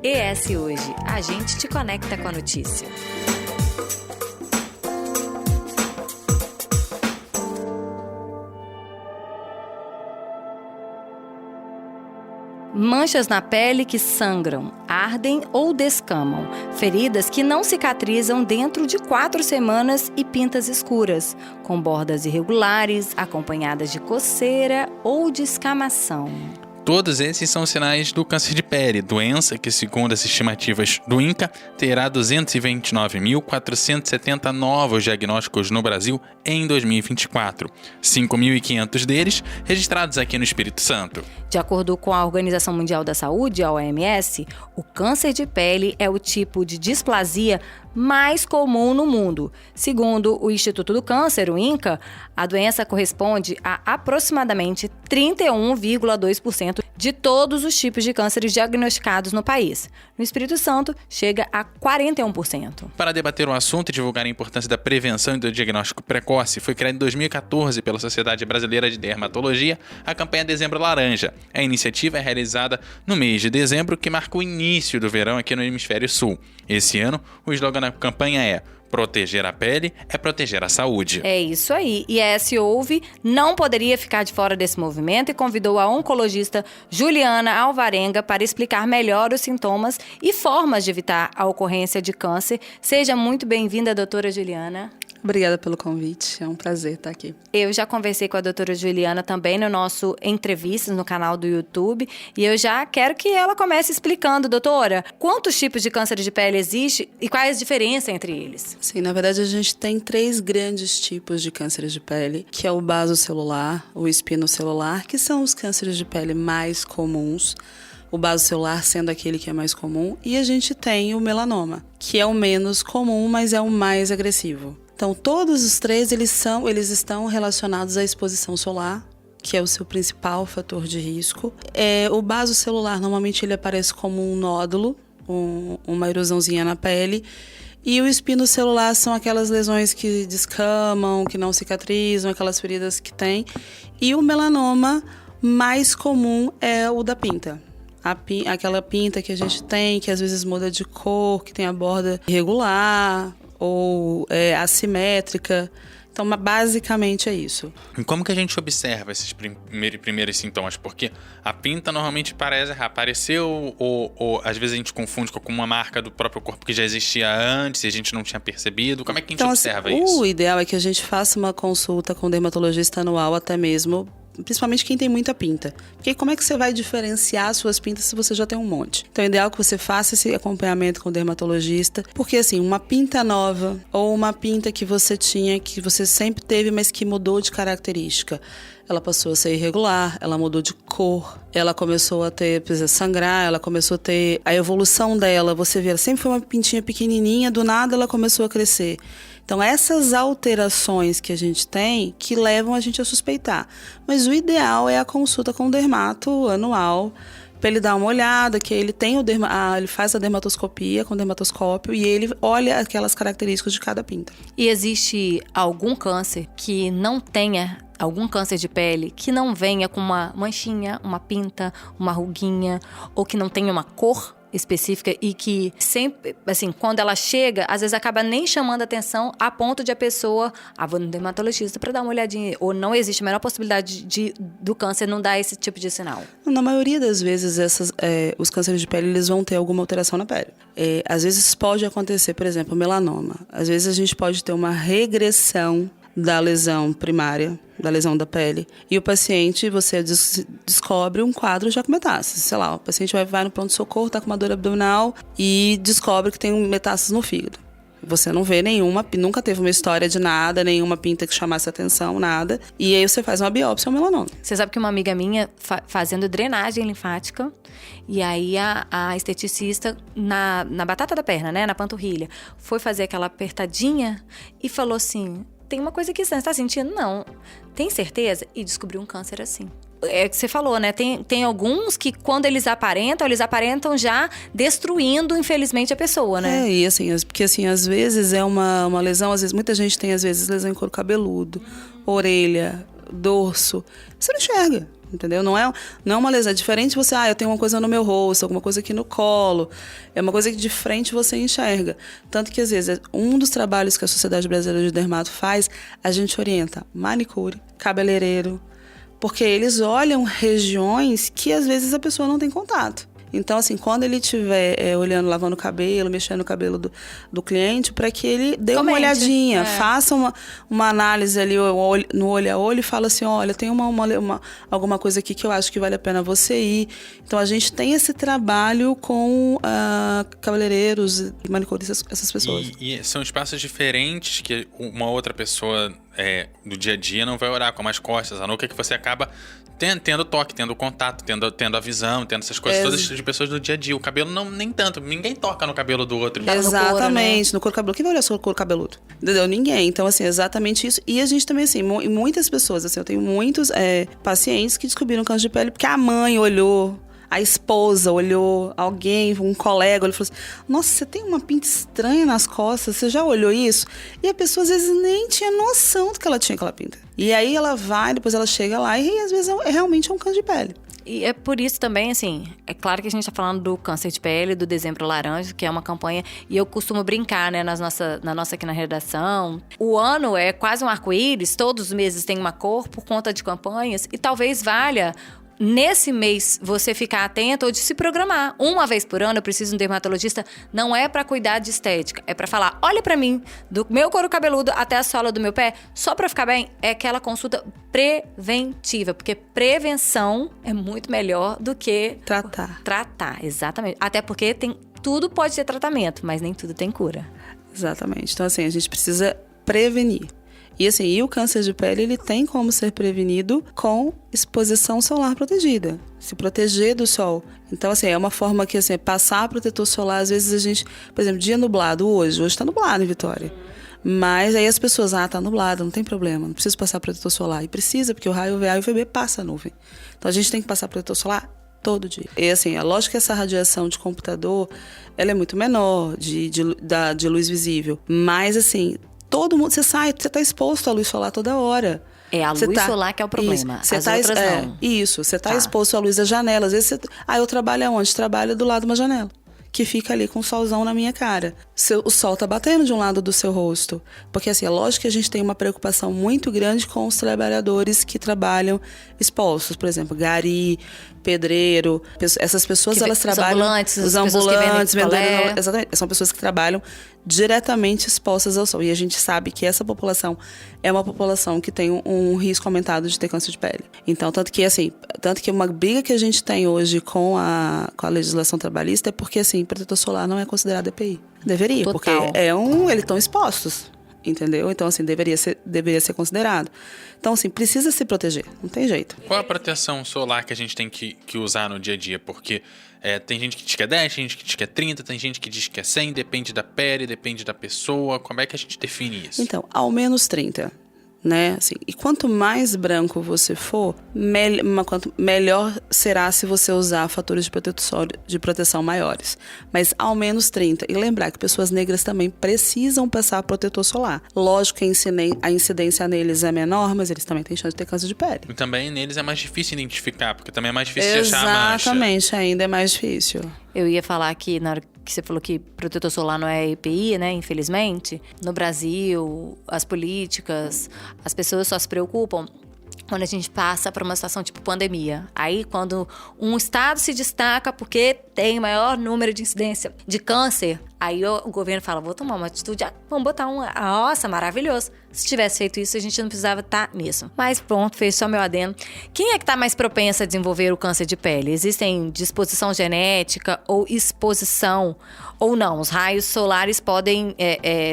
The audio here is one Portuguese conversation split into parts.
ES Hoje, a gente te conecta com a notícia. Manchas na pele que sangram, ardem ou descamam. Feridas que não cicatrizam dentro de 4 semanas e pintas escuras, com bordas irregulares, acompanhadas de coceira ou de escamação. Todos esses são sinais do câncer de pele, doença que, segundo as estimativas do INCA, terá 229.470 novos diagnósticos no Brasil em 2024, 5.500 deles registrados aqui no Espírito Santo. De acordo com a Organização Mundial da Saúde, a OMS, o câncer de pele é o tipo de displasia mais comum no mundo. Segundo o Instituto do Câncer, o INCA, a doença corresponde a aproximadamente 31,2% de todos os tipos de cânceres diagnosticados no país. No Espírito Santo, chega a 41%. Para debater o assunto e divulgar a importância da prevenção e do diagnóstico precoce, foi criada em 2014 pela Sociedade Brasileira de Dermatologia a campanha Dezembro Laranja. A iniciativa é realizada no mês de dezembro, que marca o início do verão aqui no Hemisfério Sul. Esse ano, o slogan da campanha é: proteger a pele é proteger a saúde. É isso aí. E a ES Ouve não poderia ficar de fora desse movimento e convidou a oncologista Juliana Alvarenga para explicar melhor os sintomas e formas de evitar a ocorrência de câncer. Seja muito bem-vinda, doutora Juliana. Obrigada pelo convite, é um prazer estar aqui. Eu já conversei com a doutora Juliana também no nosso Entrevistas no canal do YouTube e eu já quero que ela comece explicando, doutora, quantos tipos de câncer de pele existe e qual é a diferença entre eles? Sim, na verdade a gente tem 3 grandes tipos de cânceres de pele, que é o basocelular, o espinocelular, que são os cânceres de pele mais comuns. O basocelular sendo aquele que é mais comum, e a gente tem o melanoma, que é o menos comum, mas é o mais agressivo. Então, todos os 3, eles estão relacionados à exposição solar, que é o seu principal fator de risco. O basocelular, normalmente, ele aparece como um nódulo, uma erosãozinha na pele. E o espinocelular são aquelas lesões que descamam, que não cicatrizam, aquelas feridas que tem. E o melanoma mais comum é o da pinta. Aquela pinta que a gente tem, que às vezes muda de cor, que tem a borda irregular ou assimétrica. Então, basicamente é isso. E como que a gente observa esses primeiros sintomas? Porque a pinta normalmente parece apareceu ou às vezes a gente confunde com uma marca do próprio corpo que já existia antes e a gente não tinha percebido. Como é que a gente observa isso? O ideal é que a gente faça uma consulta com o dermatologista anual, até mesmo, principalmente quem tem muita pinta. Porque como é que você vai diferenciar suas pintas se você já tem um monte? Então é ideal que você faça esse acompanhamento com o dermatologista, porque assim, uma pinta nova ou uma pinta que você tinha, que você sempre teve, mas que mudou de característica, ela passou a ser irregular, ela mudou de cor, ela começou a ter, precisa sangrar, ela começou a ter a evolução dela. Você vê, ela sempre foi uma pintinha pequenininha, do nada ela começou a crescer. Então, essas alterações que a gente tem que levam a gente a suspeitar. Mas o ideal é a consulta com o dermato anual, para ele dar uma olhada, que ele tem ele faz a dermatoscopia com o dermatoscópio e ele olha aquelas características de cada pinta. E existe algum câncer que não tenha, algum câncer de pele que não venha com uma manchinha, uma pinta, uma ruguinha, ou que não tenha uma cor específica e que sempre, assim, quando ela chega, às vezes acaba nem chamando atenção a ponto de a pessoa, vou no dermatologista para dar uma olhadinha, ou não existe a menor possibilidade do câncer não dar esse tipo de sinal? Na maioria das vezes, os cânceres de pele, eles vão ter alguma alteração na pele. Às vezes pode acontecer, por exemplo, melanoma. Às vezes a gente pode ter uma regressão da lesão primária, da lesão da pele, e o paciente, você descobre um quadro já com metástases. Sei lá, o paciente vai no pronto-socorro, está com uma dor abdominal e descobre que tem metástases no fígado. Você não vê nunca teve uma história de nada, nenhuma pinta que chamasse atenção, nada. E aí você faz uma biópsia ou melanoma. Você sabe que uma amiga minha, fazendo drenagem linfática, e aí a esteticista, na batata da perna, né, na panturrilha, foi fazer aquela apertadinha e falou assim: tem uma coisa que você está sentindo? Não. Tem certeza? E descobriu um câncer assim. É o que você falou, né? Tem alguns que quando eles aparentam já destruindo, infelizmente, a pessoa, né? E assim, porque assim, às vezes é uma lesão, às vezes muita gente tem, às vezes, lesão em couro cabeludo, orelha, dorso. Você não enxerga. entendeu? Não é uma lesão. É diferente você, eu tenho uma coisa no meu rosto, alguma coisa aqui no colo. É uma coisa que de frente você enxerga. Tanto que, às vezes, um dos trabalhos que a Sociedade Brasileira de Dermato faz, a gente orienta manicure, cabeleireiro, porque eles olham regiões que, às vezes, a pessoa não tem contato. Então, assim, quando ele estiver olhando, lavando o cabelo, mexendo no cabelo do cliente, para que ele dê uma olhadinha, faça uma análise ali no olho a olho e fala assim, olha, tem alguma coisa aqui que eu acho que vale a pena você ir. Então, a gente tem esse trabalho com cabeleireiros, manicuristas, essas pessoas. E são espaços diferentes que uma outra pessoa do dia a dia não vai olhar, como as costas, a nuca, que você acaba tendo toque, tendo contato, tendo a visão, tendo essas coisas todas de pessoas do dia a dia. O cabelo nem tanto, ninguém toca no cabelo do outro. Exatamente, no couro cabeludo. Quem vai olhar sobre o couro cabeludo? Entendeu? Ninguém. Então, assim, exatamente isso. E a gente também, assim, muitas pessoas, assim, eu tenho muitos pacientes que descobriram câncer de pele porque a mãe olhou, a esposa olhou, alguém, um colega, ele falou assim, nossa, você tem uma pinta estranha nas costas, você já olhou isso? E a pessoa, às vezes, nem tinha noção do que ela tinha aquela pinta. E aí ela vai, depois ela chega lá e, às vezes, realmente é um câncer de pele. E é por isso também, assim, é claro que a gente tá falando do câncer de pele, do Dezembro Laranja, que é uma campanha, e eu costumo brincar, né, na nossa aqui na redação. O ano é quase um arco-íris, todos os meses tem uma cor por conta de campanhas, e talvez valha nesse mês você ficar atento ou de se programar. Uma vez por ano eu preciso de um dermatologista, não é pra cuidar de estética, é pra falar, olha pra mim, do meu couro cabeludo até a sola do meu pé, só pra ficar bem, é aquela consulta preventiva, porque prevenção é muito melhor do que tratar, exatamente. Até porque tudo pode ter tratamento, mas nem tudo tem cura. Exatamente. Então, assim, a gente precisa prevenir. E assim, o câncer de pele, ele tem como ser prevenido com exposição solar protegida. Se proteger do sol. Então, assim, é uma forma que, assim, passar protetor solar, às vezes a gente... Por exemplo, dia nublado hoje tá nublado em Vitória. Mas aí as pessoas, tá nublado, não tem problema, não preciso passar protetor solar. E precisa, porque o raio UVA e UVB passa a nuvem. Então, a gente tem que passar protetor solar todo dia. E assim, é lógico que essa radiação de computador, ela é muito menor de luz visível. Mas, assim... Todo mundo, você tá exposto à luz solar toda hora. É a luz solar que é o problema. As outras não. Isso, você tá exposto à luz da janela. Às vezes eu trabalho aonde? Trabalho do lado de uma janela, que fica ali com o solzão na minha cara. O sol tá batendo de um lado do seu rosto. Porque assim, é lógico que a gente tem uma preocupação muito grande com os trabalhadores que trabalham expostos. Por exemplo, gari, pedreiro, essas pessoas, elas trabalham... Os ambulantes, vendendo... Exatamente, são pessoas que trabalham diretamente expostas ao sol. E a gente sabe que essa população é uma população que tem um risco aumentado de ter câncer de pele. Então, tanto que uma briga que a gente tem hoje com a legislação trabalhista é porque, assim, protetor solar não é considerado EPI. Deveria, porque eles estão expostos. Entendeu? Então, assim, deveria ser considerado. Então, assim, precisa se proteger. Não tem jeito. Qual a proteção solar que a gente tem que usar no dia a dia? Porque tem gente que diz que é 10, tem gente que diz que é 30, tem gente que diz que é 100, depende da pele, depende da pessoa. Como é que a gente define isso? Então, ao menos 30. Né? Assim, e quanto mais branco você for, melhor será se você usar fatores de proteção maiores. Mas ao menos 30. E lembrar que pessoas negras também precisam passar protetor solar. Lógico que a incidência neles é menor, mas eles também têm chance de ter câncer de pele. E também neles é mais difícil identificar, porque também é mais difícil de achar a mancha. Exatamente, ainda é mais difícil. Eu ia falar que na hora que você falou que protetor solar não é EPI, né? Infelizmente. No Brasil, as políticas, as pessoas só se preocupam quando a gente passa por uma situação tipo pandemia. Aí, quando um estado se destaca porque tem maior número de incidência de câncer, aí o governo fala, vou tomar uma atitude, vamos botar nossa, maravilhoso. Se tivesse feito isso, a gente não precisava estar nisso. Mas pronto, fez só meu adendo. Quem é que está mais propensa a desenvolver o câncer de pele? Existem disposição genética ou exposição ou não? Os raios solares podem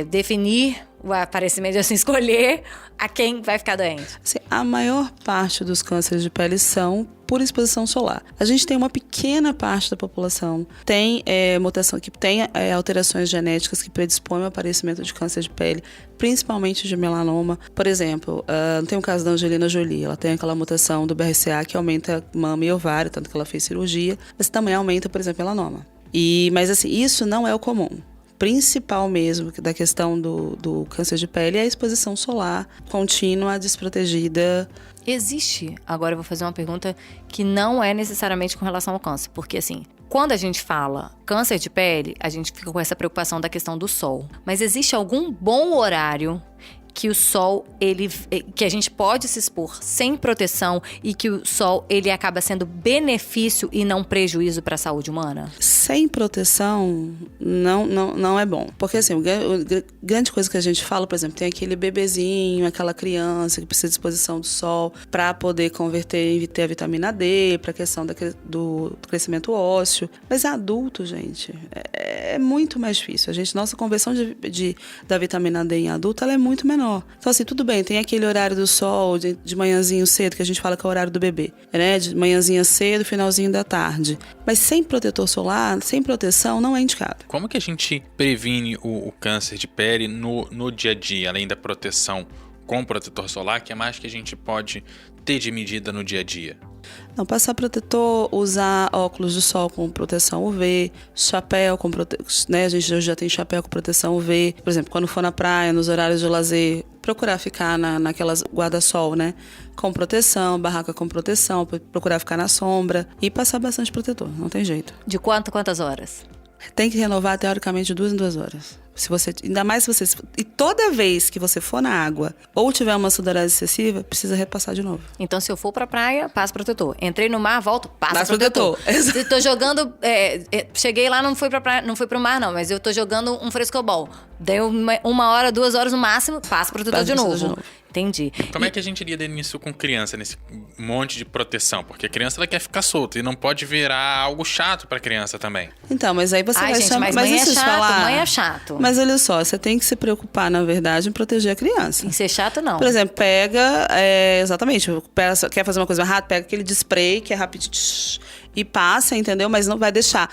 definir o aparecimento, assim, escolher a quem vai ficar doente. Assim, a maior parte dos cânceres de pele são por exposição solar. A gente tem uma pequena parte da população tem mutação, que tem alterações genéticas que predispõem ao aparecimento de câncer de pele, principalmente de melanoma. Por exemplo, tem o caso da Angelina Jolie, ela tem aquela mutação do BRCA que aumenta mama e ovário, tanto que ela fez cirurgia, mas também aumenta, por exemplo, melanoma. Mas assim, isso não é o comum. principal mesmo da questão do câncer de pele é a exposição solar contínua, desprotegida. Existe, agora eu vou fazer uma pergunta que não é necessariamente com relação ao câncer, porque assim, quando a gente fala câncer de pele, a gente fica com essa preocupação da questão do sol. Mas existe algum bom horário que o sol, que a gente pode se expor sem proteção e que o sol, ele acaba sendo benefício e não prejuízo para a saúde humana? Sem proteção, não é bom. Porque, assim, grande coisa que a gente fala, por exemplo, tem aquele bebezinho, aquela criança que precisa de exposição do sol para poder converter e ter a vitamina D, para a questão do crescimento ósseo. Mas adulto, gente, é muito mais difícil. Nossa conversão da vitamina D em adulto, ela é muito menor. Então, assim, tudo bem, tem aquele horário do sol de manhãzinho cedo, que a gente fala que é o horário do bebê, né? De manhãzinha cedo, finalzinho da tarde. Mas sem protetor solar, sem proteção, não é indicado. Como que a gente previne o câncer de pele no dia a dia, além da proteção com protetor solar? Que é mais que a gente pode ter de medida no dia a dia? Não, passar protetor, usar óculos de sol com proteção UV, chapéu com proteção, né? A gente já tem chapéu com proteção UV. Por exemplo, quando for na praia, nos horários de lazer, procurar ficar naquelas guarda-sol, né? Com proteção, barraca com proteção, procurar ficar na sombra e passar bastante protetor, não tem jeito. De quantas horas? Tem que renovar, teoricamente, de 2 em 2 horas. Ainda mais se você... E toda vez que você for na água ou tiver uma sudorese excessiva, precisa repassar de novo. Então, se eu for pra praia, passa protetor. Entrei no mar, volto, passa protetor. Se tô jogando... cheguei lá, não fui pra praia, não fui pro mar, não. Mas eu tô jogando um frescobol. Deu 1 hora, 2 horas no máximo, passa protetor de novo. Entendi. Como é que a gente lida nisso com criança, nesse monte de proteção? Porque a criança ela quer ficar solta e não pode virar algo chato pra criança também. Então, mas aí você vai gente, chamar... Mas mãe é chato, mãe é chato. Mas olha só, você tem que se preocupar, na verdade, em proteger a criança. Em ser chato, não. Por exemplo, exatamente, quer fazer uma coisa rápida, pega aquele spray que é rapidinho e passa, entendeu? Mas não vai deixar.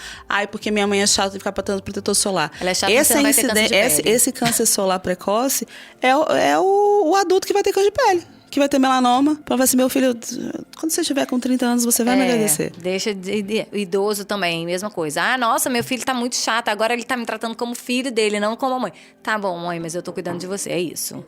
Porque minha mãe é chata de ficar botando protetor solar. Ela é chata, você não vai ter câncer de pele. Esse câncer solar precoce é o adulto que vai ter câncer de pele, que vai ter melanoma. Pra ver se meu filho, quando você estiver com 30 anos, você vai me agradecer. Deixa idoso também, mesma coisa. Nossa, meu filho tá muito chato, agora ele tá me tratando como filho dele, não como mãe. Tá bom, mãe, mas eu tô cuidando de você, é isso.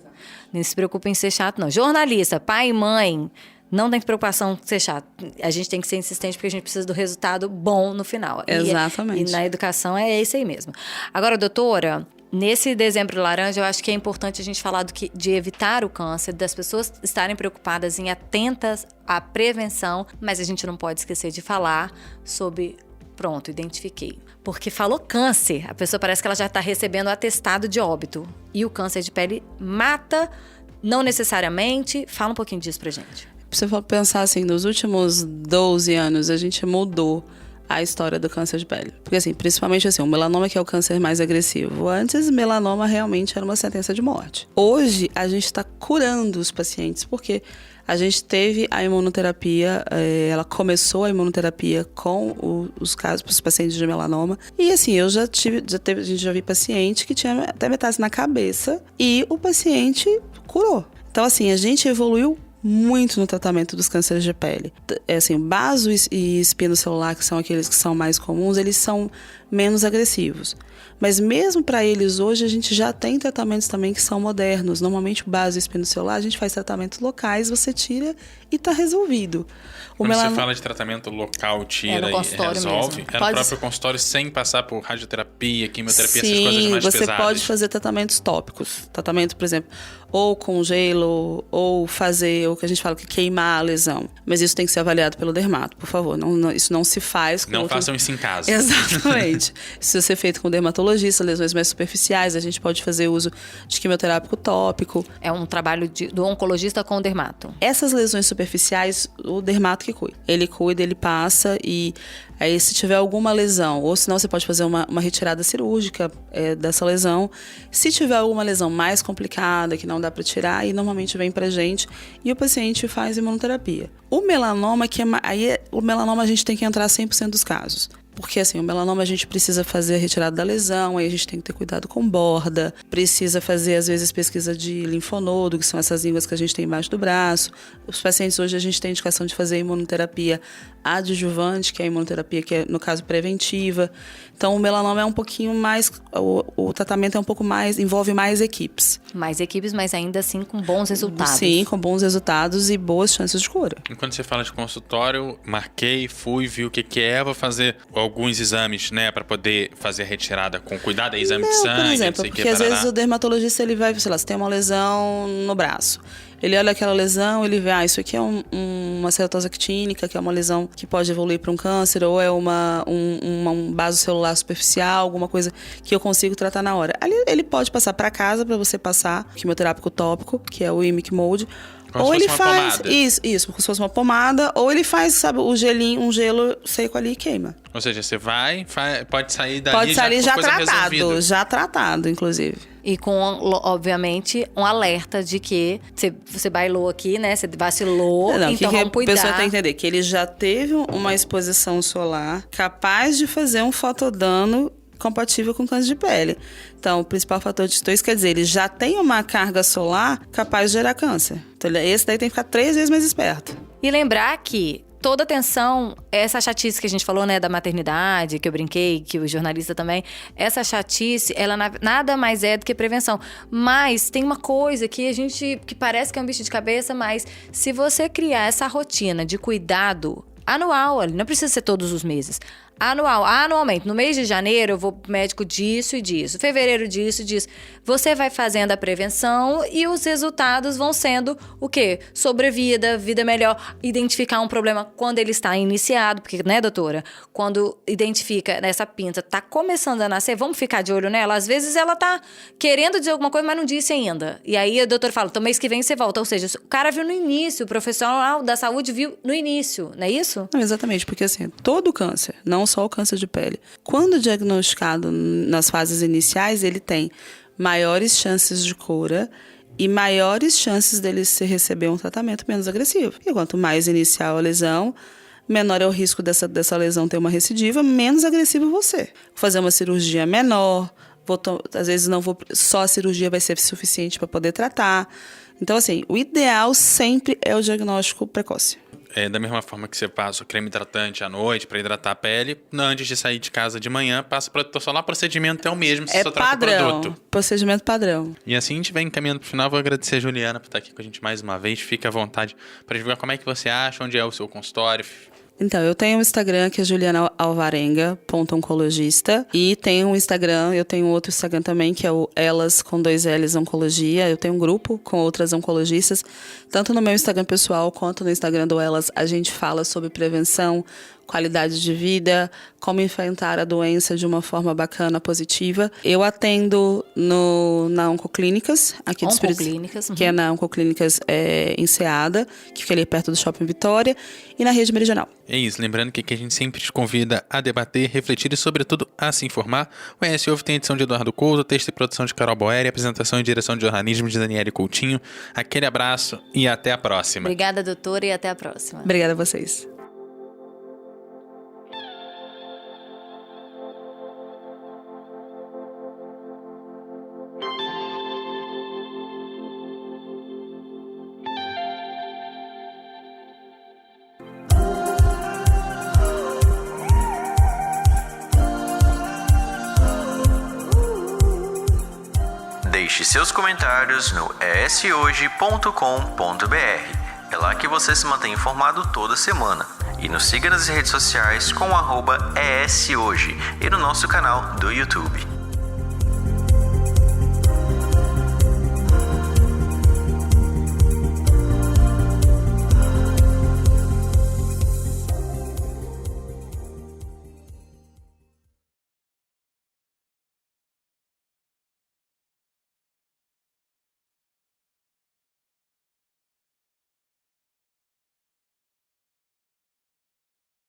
Não se preocupe em ser chato, não. Jornalista, pai e mãe, não tem preocupação em ser chato. A gente tem que ser insistente porque a gente precisa do resultado bom no final. Exatamente. E na educação é isso aí mesmo. Agora, doutora... Nesse dezembro laranja, eu acho que é importante a gente falar de evitar o câncer, das pessoas estarem preocupadas em atentas à prevenção, mas a gente não pode esquecer de falar sobre... Pronto, identifiquei. Porque falou câncer, a pessoa parece que ela já está recebendo o atestado de óbito. E o câncer de pele mata, não necessariamente. Fala um pouquinho disso pra gente. Se você for pensar assim, nos últimos 12 anos, a gente mudou a história do câncer de pele. Porque assim, principalmente assim, o melanoma que é o câncer mais agressivo. Antes, melanoma realmente era uma sentença de morte. Hoje, a gente está curando os pacientes, porque a gente teve a imunoterapia, ela começou a imunoterapia com os casos para os pacientes de melanoma. E assim, a gente já vi paciente que tinha até metástase na cabeça e o paciente curou. Então assim, a gente evoluiu muito no tratamento dos cânceres de pele. Assim, baso e espino celular, que são aqueles que são mais comuns, eles são menos agressivos. Mas mesmo para eles hoje, a gente já tem tratamentos também que são modernos. Normalmente o baso e espino celular, a gente faz tratamentos locais, você tira e está resolvido. Quando você fala de tratamento local, tira e resolve, mesmo. É no próprio consultório sem passar por radioterapia, quimioterapia, Sim, essas coisas mais pesadas. Você pode fazer tratamentos tópicos. Tratamento, por exemplo, ou com gelo, ou fazer o que a gente fala que queimar a lesão. Mas isso tem que ser avaliado pelo dermato, por favor. Isso não se faz com façam isso em casa. Exatamente. Se ser feito com dermatologista, lesões mais superficiais, a gente pode fazer uso de quimioterápico tópico. É um trabalho do oncologista com o dermato. Essas lesões superficiais, o dermato que cuida. Ele cuida, ele passa e aí se tiver alguma lesão, ou senão você pode fazer uma retirada cirúrgica dessa lesão. Se tiver alguma lesão mais complicada, que não dá para tirar, aí normalmente vem pra gente e o paciente faz imunoterapia. O melanoma, o melanoma a gente tem que entrar 100% dos casos. Porque assim, o melanoma a gente precisa fazer a retirada da lesão, aí a gente tem que ter cuidado com borda, precisa fazer às vezes pesquisa de linfonodo, que são essas línguas que a gente tem embaixo do braço. Os pacientes hoje a gente tem indicação de fazer imunoterapia adjuvante, que é a imunoterapia que é, no caso, preventiva. Então o melanoma é um pouquinho mais, o tratamento é um pouco mais, envolve mais equipes. Mais equipes, mas ainda assim com bons resultados. Sim, com bons resultados e boas chances de cura. E quando você fala de consultório, marquei, fui, vi o que é, vou fazer alguns exames, né, para poder fazer a retirada com cuidado, exame de sangue, por exemplo, porque às vezes o dermatologista ele vai, sei lá, você tem uma lesão no braço. Ele olha aquela lesão, ele vê, isso aqui é uma ceratose actínica, que é uma lesão que pode evoluir para um câncer, ou é um vaso celular superficial, alguma coisa que eu consigo tratar na hora. Ali ele pode passar para casa para você passar quimioterápico tópico, que é o Imic Mode. Como ou se ele fosse uma faz pomada. isso, como se fosse uma pomada, ou ele faz, sabe, um gelo seco ali e queima. Ou seja, você vai, pode sair dali Pode sair já coisa resolvida. já tratado, inclusive. E com, obviamente, um alerta de que você bailou aqui, né? Você vacilou, Não, então vamos cuidar. A pessoa tem que entender que ele já teve uma exposição solar capaz de fazer um fotodano compatível com câncer de pele. Então, o principal fator de Stöss quer dizer, ele já tem uma carga solar capaz de gerar câncer. Então, esse daí tem que ficar 3 vezes mais esperto. E lembrar que toda atenção, essa chatice que a gente falou, né, da maternidade, que eu brinquei, que o jornalista também, essa chatice, ela nada mais é do que prevenção. Mas tem uma coisa que que parece que é um bicho de cabeça, mas se você criar essa rotina de cuidado anual, não precisa ser todos os meses, anualmente. No mês de janeiro eu vou pro médico disso e disso, fevereiro disso e disso. Você vai fazendo a prevenção e os resultados vão sendo o quê? Sobrevida, vida melhor, identificar um problema quando ele está iniciado, porque, né, doutora? Quando identifica essa pinta, tá começando a nascer, vamos ficar de olho nela. Às vezes ela tá querendo dizer alguma coisa, mas não disse ainda. E aí a doutora fala, então mês que vem você volta. Ou seja, o cara viu no início, o profissional da saúde viu no início, não é isso? Não, exatamente, porque assim, todo câncer, não só o câncer de pele, quando diagnosticado nas fases iniciais, ele tem maiores chances de cura e maiores chances dele receber um tratamento menos agressivo. E quanto mais inicial a lesão, menor é o risco dessa lesão ter uma recidiva, menos agressivo você. Vou fazer uma cirurgia menor, às vezes só a cirurgia vai ser suficiente para poder tratar. Então, assim, o ideal sempre é o diagnóstico precoce. Da mesma forma que você passa o creme hidratante à noite para hidratar a pele, antes de sair de casa de manhã, passa protetor solar, procedimento é o mesmo, você só troca o produto. Procedimento padrão. E assim a gente vai encaminhando pro final. Vou agradecer a Juliana por estar aqui com a gente mais uma vez. Fique à vontade para divulgar como é que você acha, onde é o seu consultório. Então, eu tenho um Instagram que é julianaalvarenga.oncologista e tenho um Instagram, eu tenho outro Instagram também que é o Elas com 2 L's Oncologia. Eu tenho um grupo com outras oncologistas, tanto no meu Instagram pessoal quanto no Instagram do Elas. A gente fala sobre prevenção, qualidade de vida, como enfrentar a doença de uma forma bacana, positiva. Eu atendo na Oncoclínicas, aqui do Espírito Santo, que é na Oncoclínicas Enseada, que fica ali perto do Shopping Vitória, e na Rede Meridional. É isso, lembrando que aqui a gente sempre te convida a debater, refletir e, sobretudo, a se informar. O ES Ouve tem edição de Eduardo Couto, texto e produção de Carol Boeri, apresentação e direção de jornalismo de Daniele Coutinho. Aquele abraço e até a próxima. Obrigada, doutora, e até a próxima. Obrigada a vocês. Deixe seus comentários no eshoje.com.br. É lá que você se mantém informado toda semana. E nos siga nas redes sociais com @eshoje e no nosso canal do YouTube.